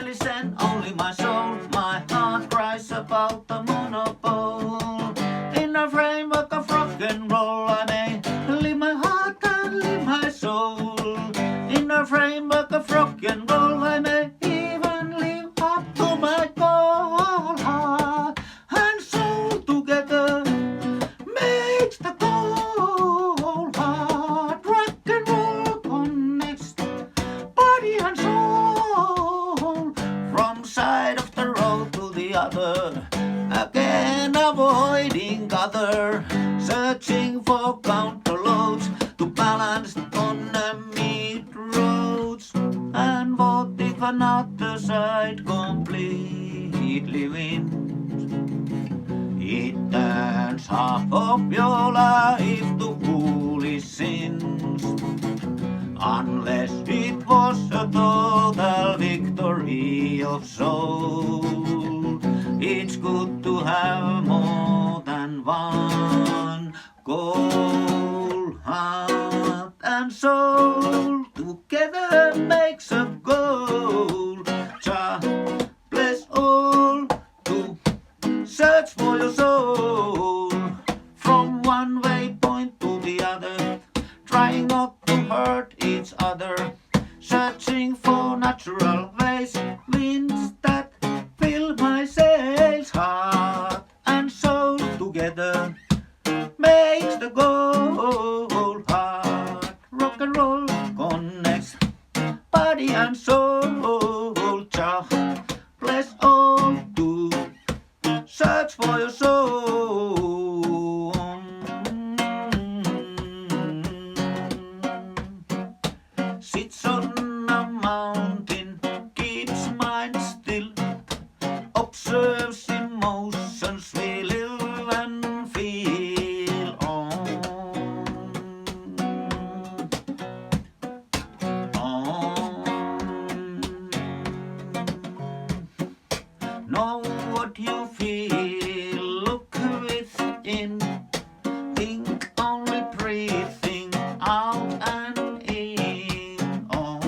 listen, only my soul. My heart cries about the monopole. In a framework of rock and roll, I may leave my heart and leave my soul. In a framework of rock and roll, I may even live up to my goal. Heart and soul together makes the goal. Heart, rock and roll connects body and soul. From side of the road to the other, again avoiding other, searching for counterloads to balance on the meat roads. And what if another side completely wins? It turns half of your life to foolish sins. Unless it was a total victory of soul. It's good to have more than one goal. Heart and soul together makes a goal. Jah bless all to search for your soul. From one waypoint to the other, trying not to hurt each other, searching for natural ways, winds that fill my sails. Heart and soul together makes the goal. Heart, rock and roll connects body and soul. Jah bless all to search for your soul. Sits on a mountain, keeps mind still, observes emotions we live and feel on. Know what you feel, look within, think only breathing out and in. On.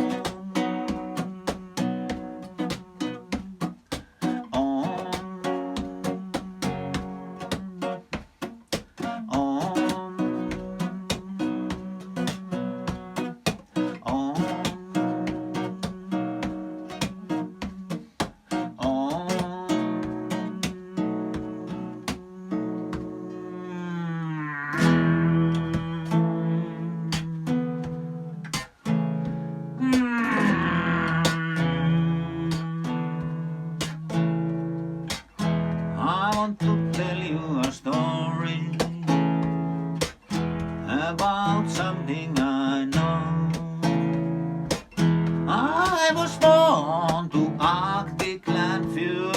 I want to tell you a story about something I know. I was born to Arctic land, few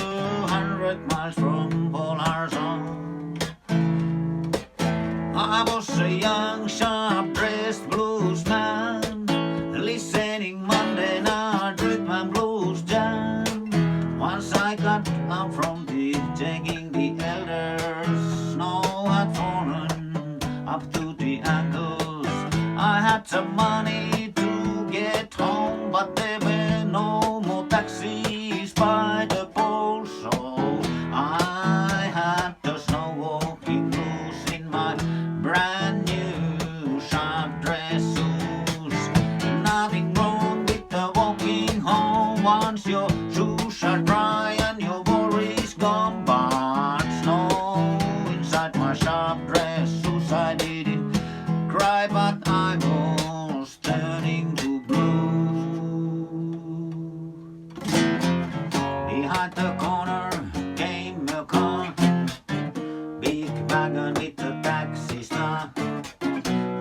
hundred miles from polar zone. I was a young, sharp-dressed blues man, listening Monday night rhythm and blues jam. Once I got out from the taking the elders, snow had fallen up to the ankles. I had some money to get home, but there were no more taxis by the pole, so I had the snow walking blues in my brand new sharp dress shoes. Nothing wrong with the walking home once your shoes are dry and your worries gone. But snow inside my sharp dress shoes, I didn't cry, but I was turning to blue. Behind the corner came a car, big wagon with a taxi star.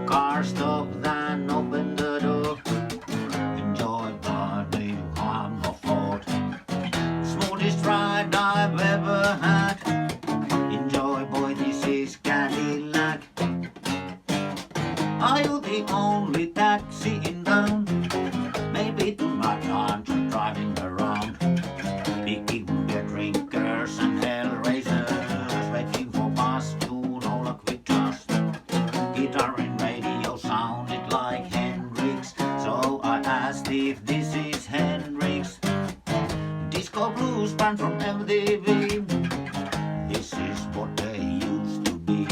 Car stopped and opened the door. Enjoy party, I'm afford. Smoothest ride I've ever had. Enjoy, boy, this is Cadillac. Are you the only taxi in town? Maybe tonight I'm just driving around. Big get ready. disco blues band from MTV. This is what they used to be.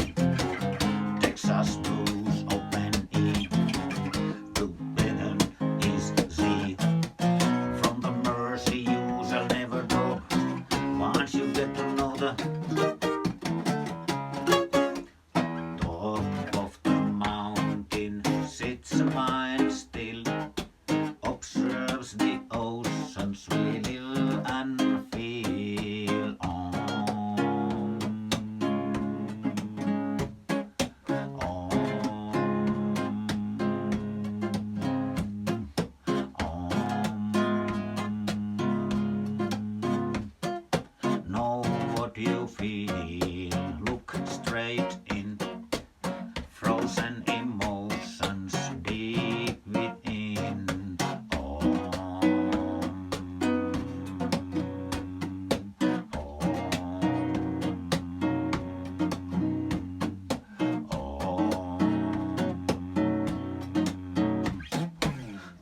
Texas blues, open E. The rhythm is Z. From the mercy you shall never drop. Once you get to know the top of the mountain, sits a mind still, observes the ocean's will and feel on. Know what you feel, look straight in, frozen emotions deep within.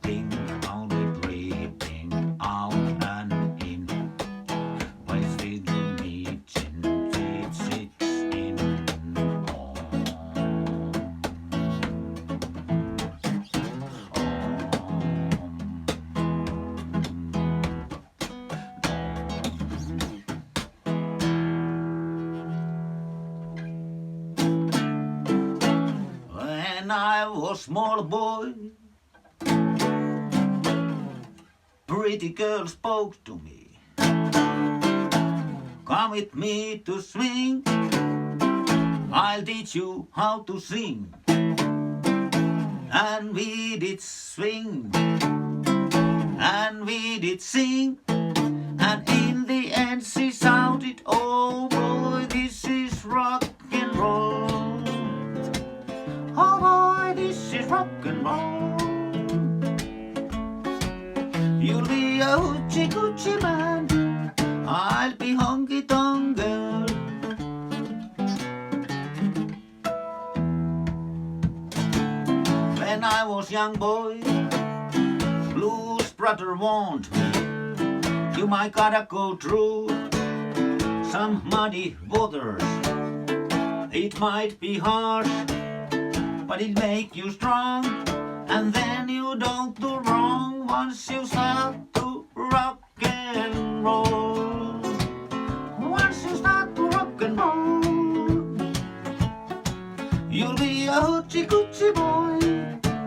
Think only breathing out and in. Wasted meeting, it sits in. When I was small boy, pretty girl spoke to me. Come with me to swing, I'll teach you how to sing. And we did swing, and we did sing, and in the end she shouted, oh boy, this is rock and roll. Oh boy, this is rock and roll. You'll be a hoochie coochie man, I'll be honky tonk girl. When I was young boy, blues brother warned me, you might gotta go through some muddy waters. It might be harsh, but it'll make you strong, and then you don't do wrong once you start to rock and roll. Once you start to rock and roll, you'll be a hoochie coochie boy,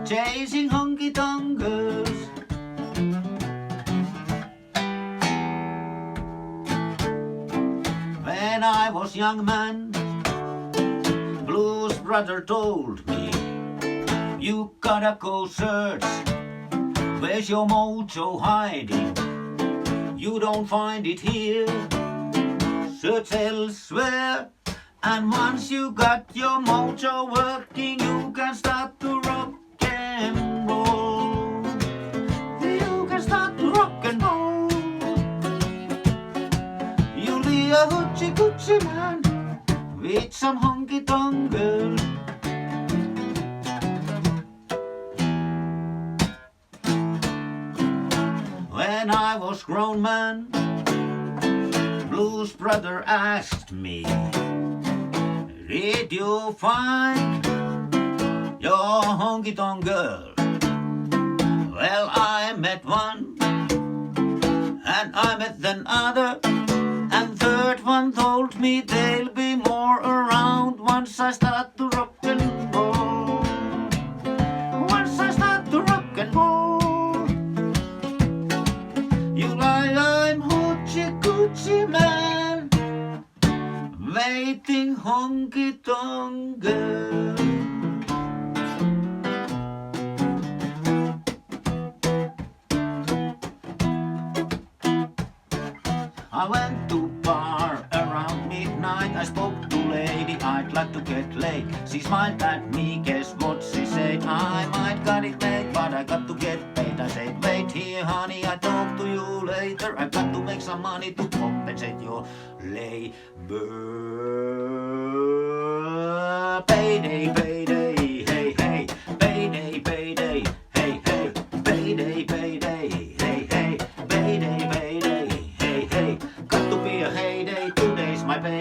chasing honky tonk girls. When I was young man, blues brother told me, you gotta go search, where's your mojo hiding? You don't find it here, search elsewhere. And once you got your mojo working, you can start to rock and roll. You can start to rock and roll. You'll be a hoochie coochie man with some honky tonk girl. When I was grown man, blues brother asked me, did you find your honky tonk girl? Well, I met one, and I met another, and third one told me there'll be more around once I start to rock and roll. Once I start to rock and roll, you lie, I'm hoochie coochie man, waiting honky tonk girl. I went to bar around midnight. I spoke to lady, I'd like to get laid. She smiled at me, guess what she said? I might got it made, but I got to get paid. I said, wait here honey, I'll talk to you later. I've got to make some money to compensate your labor. Payday, payday, hey, hey. Payday, payday, hey, hey. Payday, payday, hey, hey. Payday, payday, hey, hey.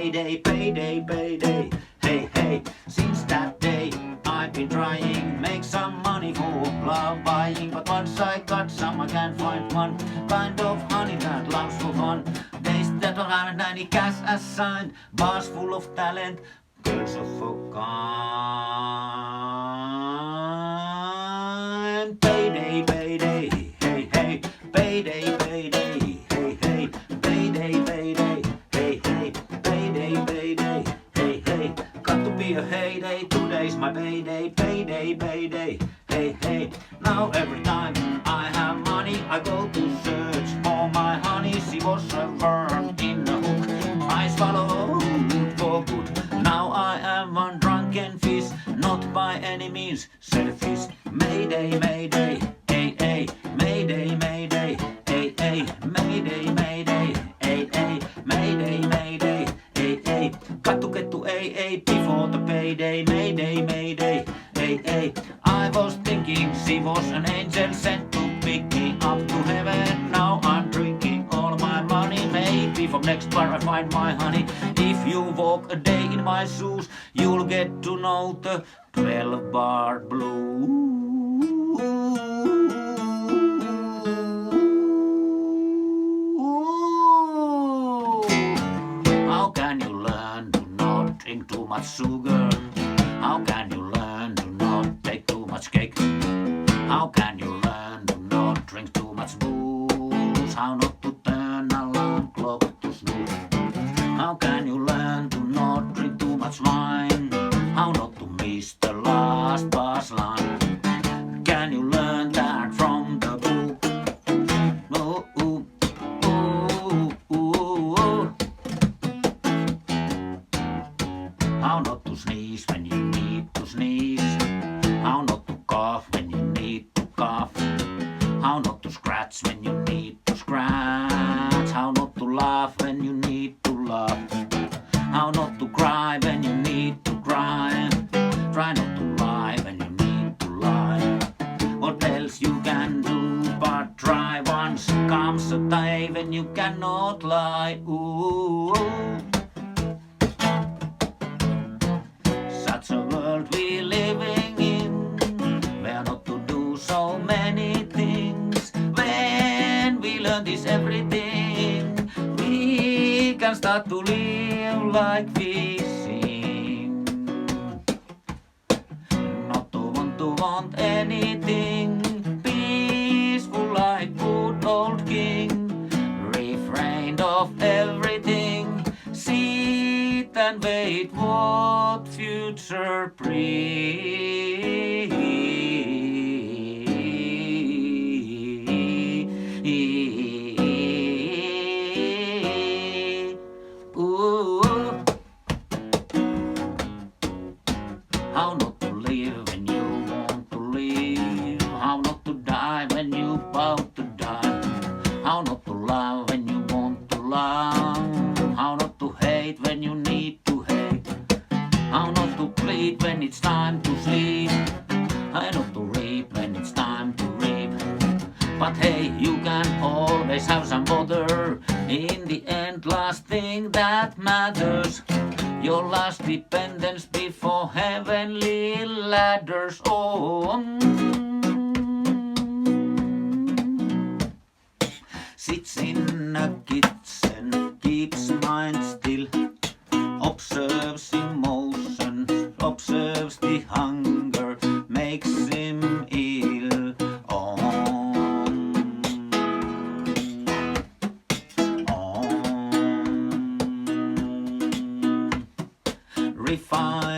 payday, payday, payday. Hey, hey, since that day I've been trying, make some money for love buying. But once I got some, I can't find one kind of honey that loves for fun. Days that don't have any cash assigned, bars full of talent, girls of a kind. Payday, payday, hey, hey, payday, payday, hey, hey, payday, payday, hey, hey, payday, payday, hey, hey. Got to be a heyday, today's my payday, payday, payday, hey, hey. Now every time I have money, I go to search for my honey. She was a worm in a hook, I swallowed for good. Now I am one drunken fish, not by any means selfish. Mayday, mayday, hey, hey, mayday, mayday, hey, hey, mayday, mayday, hey, hey, mayday, mayday, hey, hey. Got to get to AA before the payday, mayday, mayday, hey, hey. I was thinking she was an angel sent to pick me up to heaven. Now I'm drinking all my money, maybe from next bar I find my honey. If you walk a day in my shoes, you'll get to know the 12-bar blues. How can you learn to not drink too much sugar? How can you learn to not take too much cake? How can you learn to not drink too much booze? How not to turn alarm clock to snooze? How can you learn to not drink too much wine? How not to miss the last bus line? Can you learn that from the book? Oh, ooh, ooh, ooh, ooh. How not to sneeze when you need to sneeze? How not to cough when you need to cough? How not to scratch when you need to scratch? How not to laugh when you need to laugh? How not to cry when you need to cry? Try not to lie when you need to lie. What else you can do but try once? Comes a day when you cannot lie. Ooh. Such a world we living in, where not to do so many things. When we learn this everything, we can start to live like we sing. Not to want anything, peaceful like good old king. Refrained of everything, sit and wait what future brings. How not to live when you want to live? How not to die when you about to die? How not to love when you want to love? How not to hate when you need to hate? How not to plead when it's time to sleep? How not to reap when it's time to reap? But hey, you can always have some bother. In the end, last thing that matters, your last dependence before heavenly ladders. Oh, sits in a kitchen, keeps mind still, observes emotions, observes the hunger, makes him ill. Refine